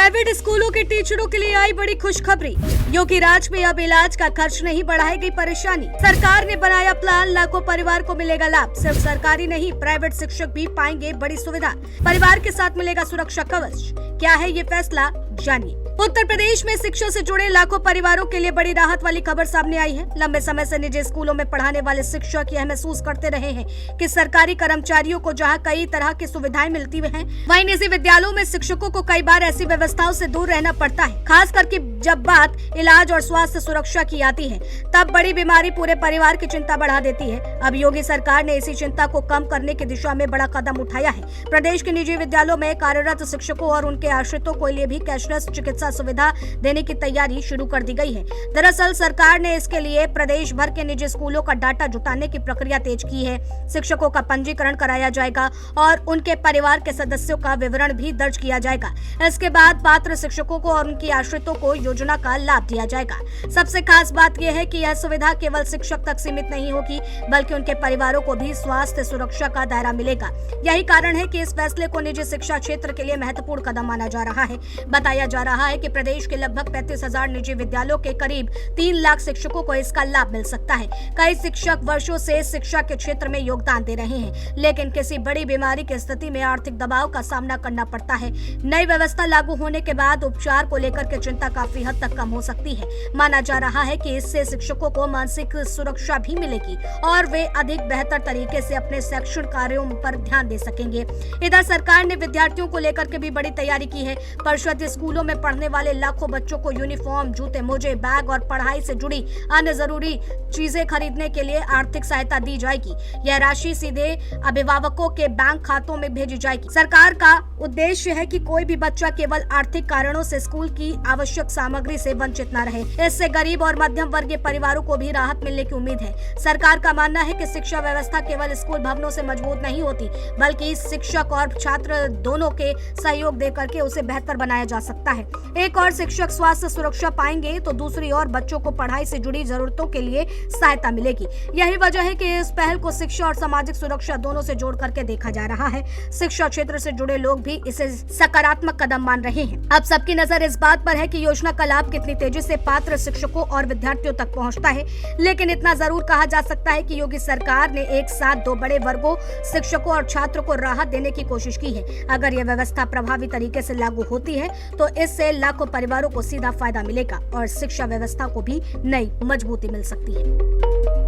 Private स्कूलों के टीचरों के लिए आई बड़ी खुशखबरी। योगी राज में अब इलाज का खर्च नहीं बढ़ाएगी परेशानी। सरकार ने बनाया प्लान, लाखों परिवार को मिलेगा लाभ। सिर्फ सरकारी नहीं, प्राइवेट शिक्षक भी पाएंगे बड़ी सुविधा। परिवार के साथ मिलेगा सुरक्षा कवच। क्या है ये फैसला, जानिए। उत्तर प्रदेश में शिक्षा से जुड़े लाखों परिवारों के लिए बड़ी राहत वाली खबर सामने आई है। लंबे समय से निजी स्कूलों में पढ़ाने वाले शिक्षक यह महसूस करते रहे हैं कि सरकारी कर्मचारियों को जहां कई तरह की सुविधाएं मिलती हैं, वहीं निजी विद्यालयों में शिक्षकों को कई बार ऐसी व्यवस्थाओं से दूर रहना पड़ता है। खास करके जब बात इलाज और स्वास्थ्य सुरक्षा की आती है, तब बड़ी बीमारी पूरे परिवार की चिंता बढ़ा देती है। अब योगी सरकार ने इसी चिंता को कम करने की दिशा में बड़ा कदम उठाया है। प्रदेश के निजी विद्यालयों में कार्यरत शिक्षकों और उनके आश्रितों के लिए भी कैशलेस चिकित्सा सुविधा देने की तैयारी शुरू कर दी गई है। दरअसल सरकार ने इसके लिए प्रदेश भर के निजी स्कूलों का डाटा जुटाने की प्रक्रिया तेज की है। शिक्षकों का पंजीकरण कराया जाएगा और उनके परिवार के सदस्यों का विवरण भी दर्ज किया जाएगा। इसके बाद पात्र शिक्षकों को और उनके आश्रितों को योजना का लाभ दिया जाएगा। सबसे खास बात यह है कि यह सुविधा केवल शिक्षक तक सीमित नहीं होगी, बल्कि उनके परिवारों को भी स्वास्थ्य सुरक्षा का दायरा मिलेगा। यही कारण है कि इस फैसले को निजी शिक्षा क्षेत्र के लिए महत्वपूर्ण कदम माना जा रहा है। बताया जा रहा है कि प्रदेश के लगभग 35,000 निजी विद्यालयों के करीब 3 लाख शिक्षकों को इसका लाभ मिल सकता है। कई शिक्षक वर्षों से शिक्षा के क्षेत्र में योगदान दे रहे हैं, लेकिन किसी बड़ी बीमारी की स्थिति में आर्थिक दबाव का सामना करना पड़ता है। नई व्यवस्था लागू होने के बाद उपचार को लेकर के चिंता काफी हद तक कम हो सकती है। माना जा रहा है कि इससे शिक्षकों को मानसिक सुरक्षा भी मिलेगी और वे अधिक बेहतर तरीके से अपने शैक्षणिक कार्यों पर ध्यान दे सकेंगे। इधर सरकार ने विद्यार्थियों को लेकर के भी बड़ी तैयारी की है। परिषद स्कूलों में पढ़ने वाले लाखों बच्चों को यूनिफॉर्म, जूते मोजे, बैग और पढ़ाई से जुड़ी अन्य जरूरी चीजें खरीदने के लिए आर्थिक सहायता दी जाएगी। यह राशि सीधे अभिभावकों के बैंक खातों में भेजी जाएगी। सरकार का उद्देश्य है कि कोई भी बच्चा केवल आर्थिक कारणों से स्कूल की आवश्यक सामग्री से वंचित न रहे। इससे गरीब और मध्यम वर्गीय परिवारों को भी राहत मिलने की उम्मीद है। सरकार का मानना है कि शिक्षा व्यवस्था केवल स्कूल भवनों से मजबूत नहीं होती, बल्कि शिक्षक और छात्र दोनों के सहयोग देकर के उसे बेहतर बनाया जा सकता है। एक और शिक्षक स्वास्थ्य सुरक्षा पाएंगे तो दूसरी ओर बच्चों को पढ़ाई से जुड़ी जरूरतों के लिए सहायता मिलेगी। यही वजह है कि इस पहल को शिक्षा और सामाजिक सुरक्षा दोनों से जोड़ करके देखा जा रहा है। शिक्षा क्षेत्र से जुड़े लोग भी इसे सकारात्मक कदम मान रहे हैं। अब सबकी नजर इस बात पर है कि योजना का लाभ कितनी तेजी से पात्र शिक्षकों और विद्यार्थियों तक पहुंचता है। लेकिन इतना जरूर कहा जा सकता है कि योगी सरकार ने एक साथ 2 बड़े वर्गों, शिक्षकों और छात्रों को राहत देने की कोशिश की है। अगर यह व्यवस्था प्रभावी तरीके से लागू होती है तो इससे लाखों परिवारों को सीधा फायदा मिलेगा और शिक्षा व्यवस्था को भी नई मजबूती मिल सकती है।